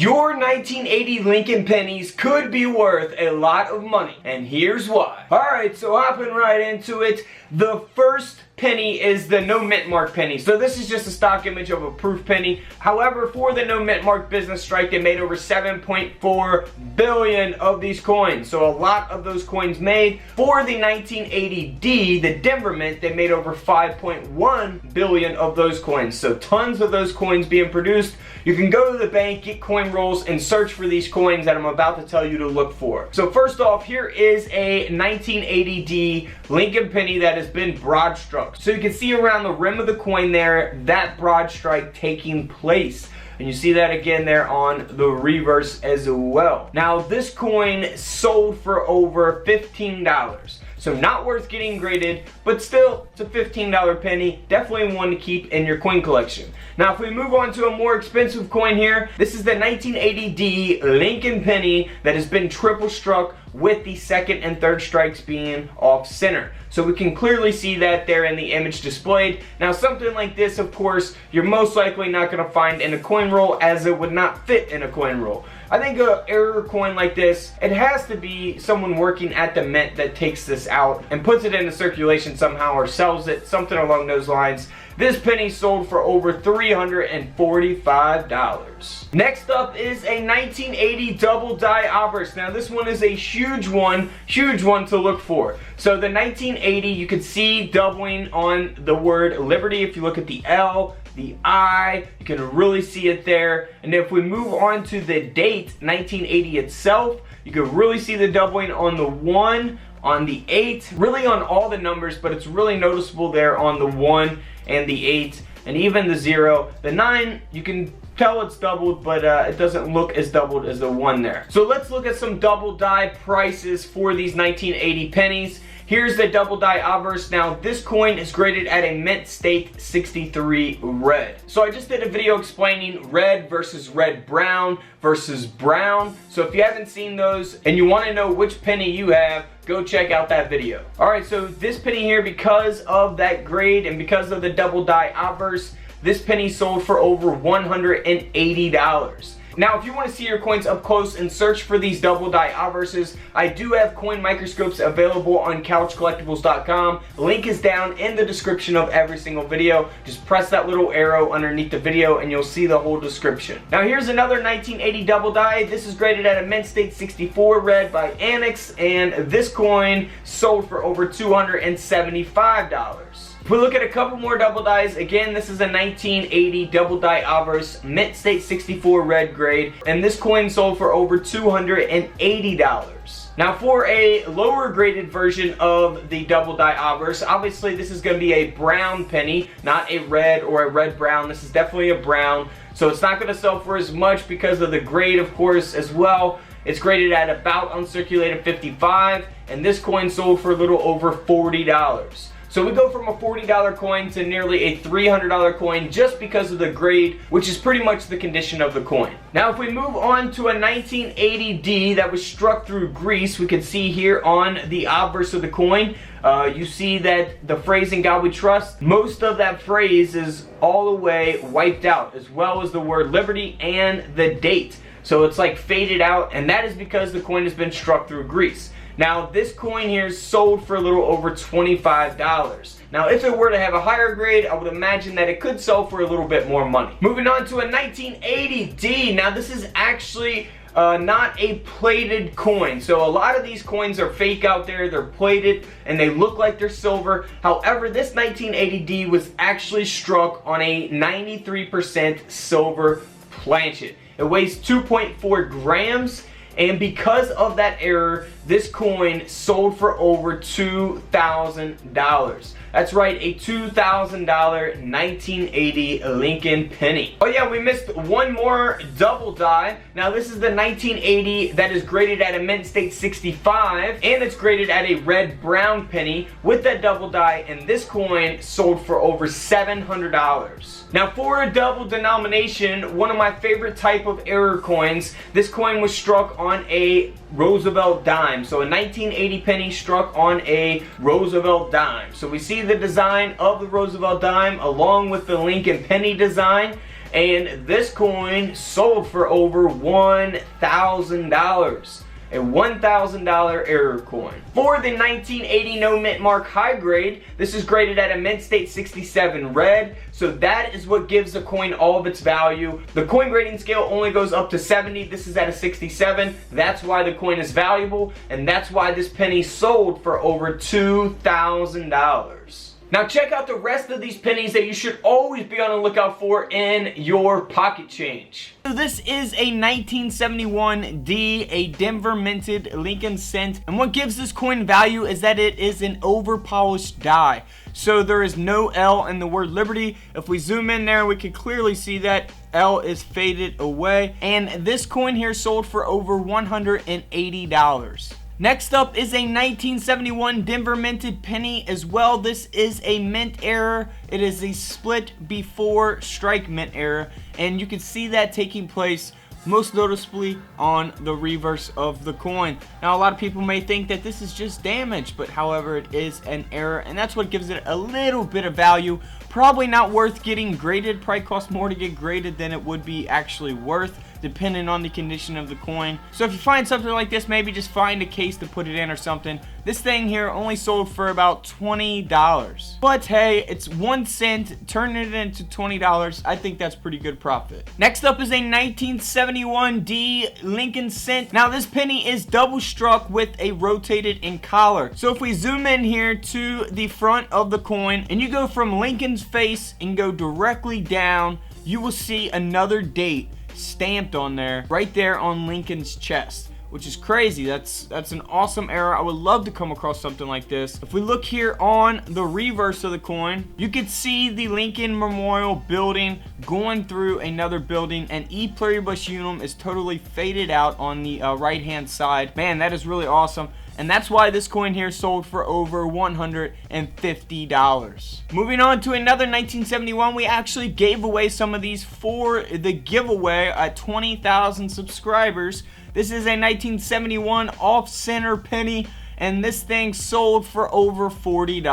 Your 1980 Lincoln pennies could be worth a lot of money, and here's why. Alright, so hopping right into it, the first penny is the no mint mark penny. So this is just a stock image of a proof penny. However, for the no mint mark business strike, they made over 7.4 billion of these coins. So a lot of those coins made. For the 1980D, the Denver Mint, they made over 5.1 billion of those coins. So tons of those coins being produced. You can go to the bank, get coin rolls, and search for these coins that I'm about to tell you to look for. So first off, here is a 1980D Lincoln penny that has been broad struck. So you can see around the rim of the coin there, that broad strike taking place. And you see that again there on the reverse as well. Now this coin sold for over $15. So not worth getting graded, but still, it's a $15 penny. Definitely one to keep in your coin collection. Now if we move on to a more expensive coin here, this is the 1980D Lincoln penny that has been triple struck with the second and third strikes being off center. So we can clearly see that there in the image displayed. Now something like this, of course, you're most likely not going to find in a coin roll, as it would not fit in a coin roll. I think an error coin like this, it has to be someone working at the mint that takes this out and puts it into circulation somehow or sells it, something along those lines. This penny sold for over $345. Next up is a 1980 double die obverse. Now this one is a huge one to look for. So the 1980, you can see doubling on the word Liberty. If you look at the L, the I, you can really see it there. And if we move on to the date, 1980 itself, you can really see the doubling on the 1, on the 8, really on all the numbers, but it's really noticeable there on the 1 and the 8 and even the 0. The 9, you can tell it's doubled, but it doesn't look as doubled as the 1 there. So let's look at some double die prices for these 1980 pennies. Here's the double die obverse. Now this coin is graded at a mint state 63 red. So I just did a video explaining red versus red brown versus brown. So if you haven't seen those and you want to know which penny you have, go check out that video. Alright, so this penny here, because of that grade and because of the double die obverse, this penny sold for over $180. Now, if you want to see your coins up close and search for these double die obverses, I do have coin microscopes available on couchcollectibles.com. Link is down in the description of every single video. Just press that little arrow underneath the video and you'll see the whole description. Now, here's another 1980 double die. This is graded at a mint state 64 red by Annex, and this coin sold for over $275. If we look at a couple more double dies, again, this is a 1980 double die obverse, mint state 64 red grade, and this coin sold for over $280. Now for a lower graded version of the double die obverse, obviously this is going to be a brown penny, not a red or a red brown. This is definitely a brown, so it's not going to sell for as much because of the grade, of course, as well. It's graded at about uncirculated 55, and this coin sold for a little over $40. So we go from a $40 coin to nearly a $300 coin just because of the grade, which is pretty much the condition of the coin. Now if we move on to a 1980D that was struck through grease, we can see here on the obverse of the coin, you see that the phrase "In God We Trust," most of that phrase is all the way wiped out, as well as the word Liberty and the date. So it's like faded out, and that is because the coin has been struck through grease. Now this coin here is sold for a little over $25. Now if it were to have a higher grade, I would imagine that it could sell for a little bit more money. Moving on to a 1980D. Now this is actually not a plated coin. So a lot of these coins are fake out there. They're plated and they look like they're silver. However, this 1980D was actually struck on a 93% silver planchet. It weighs 2.4 grams. And because of that error, this coin sold for over $2,000. That's right, a $2,000 1980 Lincoln penny. Oh yeah, we missed one more double die. Now this is the 1980 that is graded at a mint state 65, and it's graded at a red-brown penny with that double die, and this coin sold for over $700. Now for a double denomination, one of my favorite type of error coins, this coin was struck on a Roosevelt dime. So a 1980 penny struck on a Roosevelt dime. So we see the design of the Roosevelt dime along with the Lincoln penny design. And this coin sold for over $1,000. A $1,000 error coin. For the 1980 no mint mark high grade, this is graded at a mint state 67 red, so that is what gives the coin all of its value. The coin grading scale only goes up to 70. This is at a 67. That's why the coin is valuable, and that's why this penny sold for over $2,000. Now check out the rest of these pennies that you should always be on the lookout for in your pocket change. So this is a 1971 D, a Denver minted Lincoln cent, and what gives this coin value is that it is an over polished die. So there is no L in the word Liberty. If we zoom in there, we can clearly see that L is faded away, and this coin here sold for over $180. Next up is a 1971 Denver minted penny as well. This is a mint error. It is a split before strike mint error, and you can see that taking place most noticeably on the reverse of the coin. Now a lot of people may think that this is just damage, but however it is an error, and that's what gives it a little bit of value. Probably not worth getting graded. Probably costs more to get graded than it would be actually worth, depending on the condition of the coin. So if you find something like this, maybe just find a case to put it in or something. This thing here only sold for about $20. But hey, it's 1 cent, turning it into $20. I think that's pretty good profit. Next up is a 1971 D Lincoln cent. Now this penny is double struck with a rotated in collar. So if we zoom in here to the front of the coin, and you go from Lincoln's face and go directly down, you will see another date stamped on there, right there on Lincoln's chest, which is crazy. That's an awesome error. I would love to come across something like this. If we look here on the reverse of the coin, you can see the Lincoln Memorial building going through another building, and E Pluribus Unum is totally faded out on the right hand side. Man, that is really awesome. And that's why this coin here sold for over $150. Moving on to another 1971, we actually gave away some of these for the giveaway at 20,000 subscribers. This is a 1971 off-center penny, and this thing sold for over $40.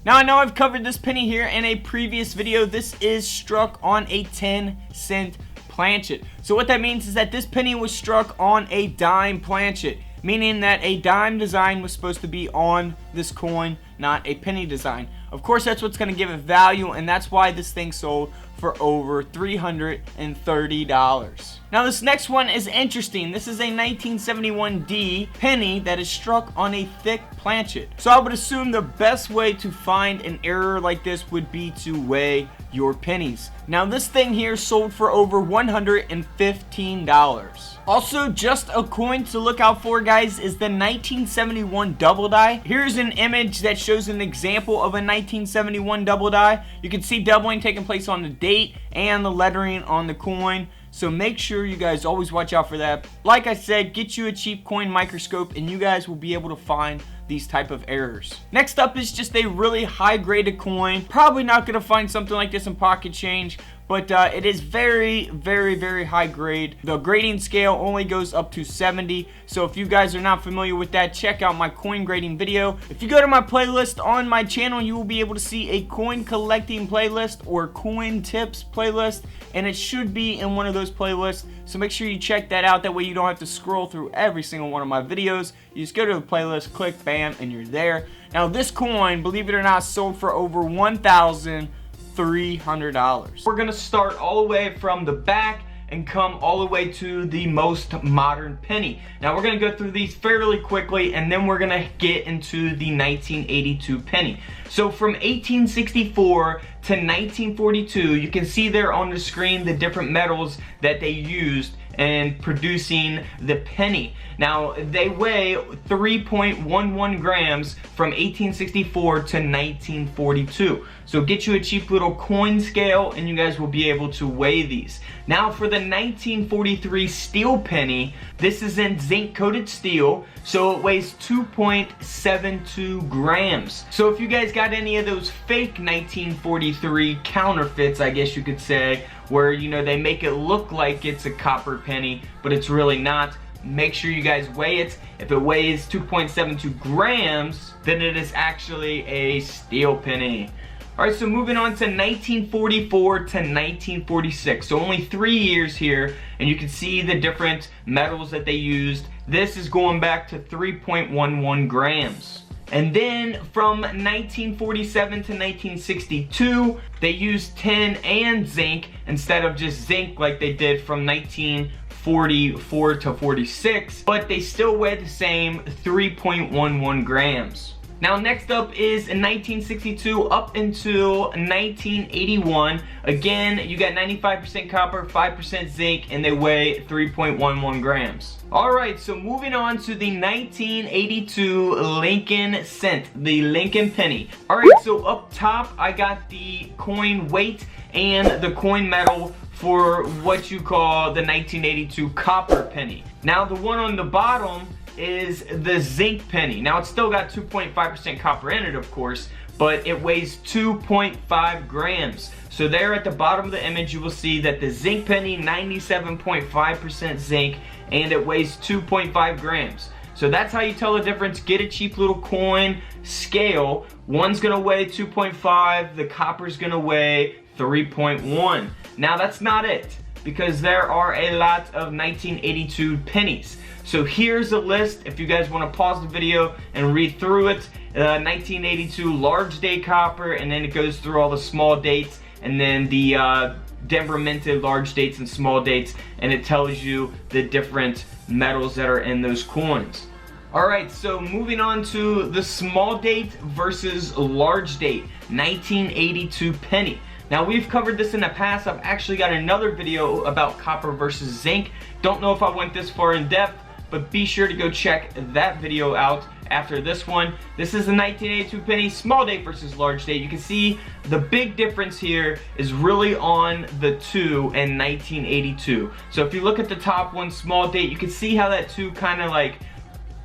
Now I know I've covered this penny here in a previous video. This is struck on a 10-cent planchet. So what that means is that this penny was struck on a dime planchet, meaning that a dime design was supposed to be on this coin, not a penny design. Of course, that's what's going to give it value, and that's why this thing sold for over $330. Now this next one is interesting. This is a 1971 D penny that is struck on a thick planchet. So I would assume the best way to find an error like this would be to weigh your pennies. Now this thing here sold for over $115. Also, just a coin to look out for, guys, is the 1971 double die. Here's an image that shows an example of a 1971 double die. You can see doubling taking place on the date and the lettering on the coin. So make sure you guys always watch out for that. Like I said, get you a cheap coin microscope and you guys will be able to find these type of errors. Next up is just a really high graded coin. Probably not going to find something like this in pocket change, but it is very, very, very high grade. The grading scale only goes up to 70. So if you guys are not familiar with that, check out my coin grading video. If you go to my playlist on my channel, you will be able to see a coin collecting playlist or coin tips playlist, and it should be in one of those playlists. So make sure you check that out. That way you don't have to scroll through every single one of my videos. You just go to the playlist, click, bam, and you're there. Now this coin, believe it or not, sold for over $1,300. We're gonna start all the way from the back and come all the way to the most modern penny. Now we're gonna go through these fairly quickly, and then we're gonna get into the 1982 penny. So from 1864 to 1942, you can see there on the screen the different metals that they used in producing the penny. Now they weigh 3.11 grams from 1864 to 1942. So get you a cheap little coin scale and you guys will be able to weigh these. Now for the 1943 steel penny, this is in zinc coated steel, so it weighs 2.72 grams. So if you guys got any of those fake 1943 counterfeits, I guess you could say, where you know they make it look like it's a copper penny but it's really not, make sure you guys weigh it. If it weighs 2.72 grams, then it is actually a steel penny. Alright, so moving on to 1944 to 1946. So only 3 years here, and you can see the different metals that they used. This is going back to 3.11 grams. And then from 1947 to 1962, they used tin and zinc instead of just zinc like they did from 1944 to 46, but they still weigh the same, 3.11 grams. Now next up is in 1962 up until 1981. Again, you got 95% copper, 5% zinc, and they weigh 3.11 grams. Alright, so moving on to the 1982 Lincoln cent, the Lincoln penny. Alright, so up top I got the coin weight and the coin metal for what you call the 1982 copper penny. Now the one on the bottom is the zinc penny. Now it's still got 2.5% copper in it, of course, but it weighs 2.5 grams. So there at the bottom of the image you will see that the zinc penny, 97.5% zinc, and it weighs 2.5 grams. So that's how you tell the difference. Get a cheap little coin scale. One's gonna weigh 2.5, the copper's gonna weigh 3.1. Now that's not it, because there are a lot of 1982 pennies. So here's a list if you guys want to pause the video and read through it. 1982 large date copper, and then it goes through all the small dates, and then the Denver minted large dates and small dates, and it tells you the different metals that are in those coins. Alright, so moving on to the small date versus large date 1982 penny. Now we've covered this in the past. I've actually got another video about copper versus zinc. Don't know if I went this far in depth, but be sure to go check that video out after this one. This is the 1982 penny, small date versus large date. You can see the big difference here is really on the 2 in 1982. So if you look at the top one, small date, you can see how that 2 kind of like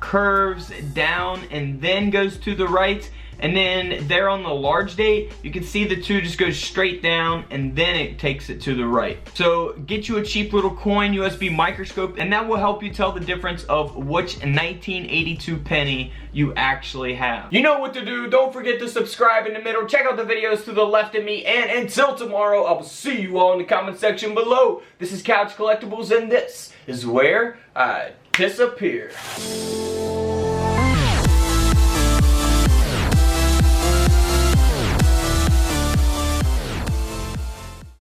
curves down and then goes to the right. And then there on the large date, you can see the 2 just goes straight down and then it takes it to the right. So get you a cheap little coin USB microscope, and that will help you tell the difference of which 1982 penny you actually have. You know what to do. Don't forget to subscribe in the middle. Check out the videos to the left of me. And until tomorrow, I will see you all in the comment section below. This is Couch Collectibles, and this is where I disappear.